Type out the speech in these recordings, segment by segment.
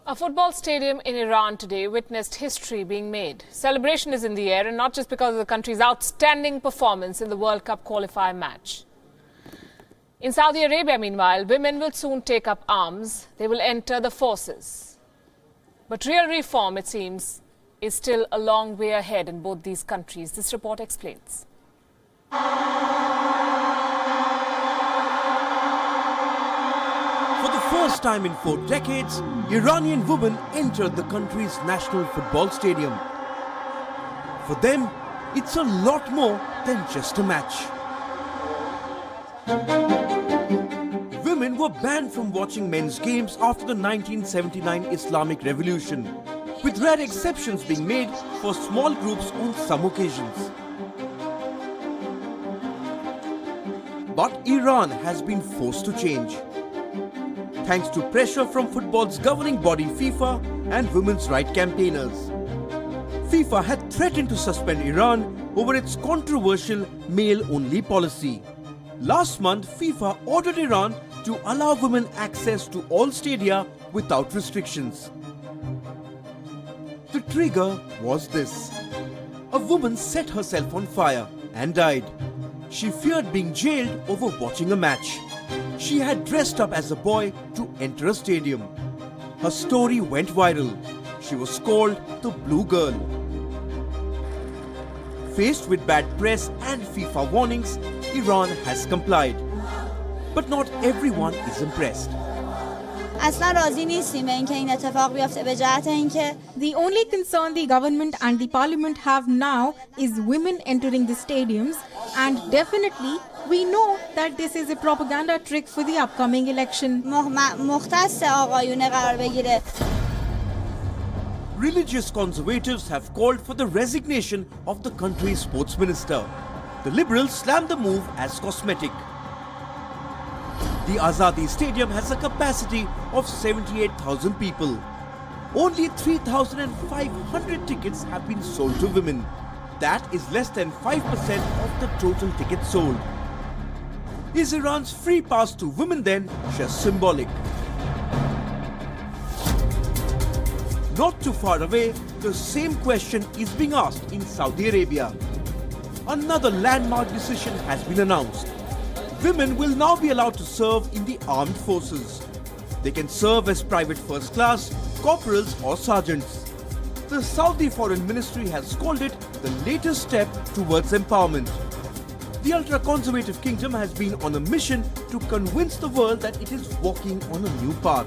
A football stadium in Iran today witnessed history being made. Celebration is in the air, and not just because of the country's outstanding performance in the World Cup qualifier match. In Saudi Arabia, meanwhile, women will soon take up arms. They will enter the forces. But real reform, it seems, is still a long way ahead in both these countries. This report explains. For the first time in 4 decades, Iranian women entered the country's national football stadium. For them, it's a lot more than just a match. Women were banned from watching men's games after the 1979 Islamic Revolution, with rare exceptions being made for small groups on some occasions. But Iran has been forced to change, thanks to pressure from football's governing body FIFA and women's rights campaigners. FIFA had threatened to suspend Iran over its controversial male-only policy. Last month, FIFA ordered Iran to allow women access to all stadia without restrictions. The trigger was this. A woman set herself on fire and died. She feared being jailed over watching a match. She had dressed up as a boy to enter a stadium. Her story went viral. She was called the Blue Girl. Faced with bad press and FIFA warnings, Iran has complied. But not everyone is impressed. The only concern the government and the parliament have now is women entering the stadiums, and definitely we know that this is a propaganda trick for the upcoming election. Religious conservatives have called for the resignation of the country's sports minister. The Liberals slammed the move as cosmetic. The Azadi Stadium has a capacity of 78,000 people. Only 3,500 tickets have been sold to women. That is less than 5% of the total tickets sold. Is Iran's free pass to women then just symbolic? Not too far away, the same question is being asked in Saudi Arabia. Another landmark decision has been announced. Women will now be allowed to serve in the armed forces. They can serve as private first class, corporals or sergeants. The Saudi Foreign Ministry has called it the latest step towards empowerment. The ultra-conservative kingdom has been on a mission to convince the world that it is walking on a new path.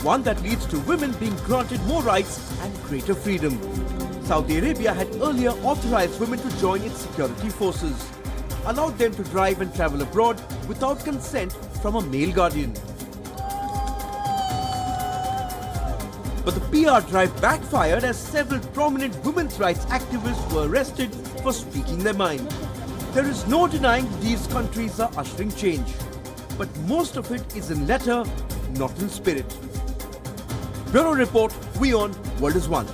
One that leads to women being granted more rights and greater freedom. Saudi Arabia had earlier authorized women to join its security forces, allowed them to drive and travel abroad without consent from a male guardian. But the PR drive backfired as several prominent women's rights activists were arrested for speaking their mind. There is no denying these countries are ushering change, but most of it is in letter, not in spirit. Bureau Report, Wion, World is One.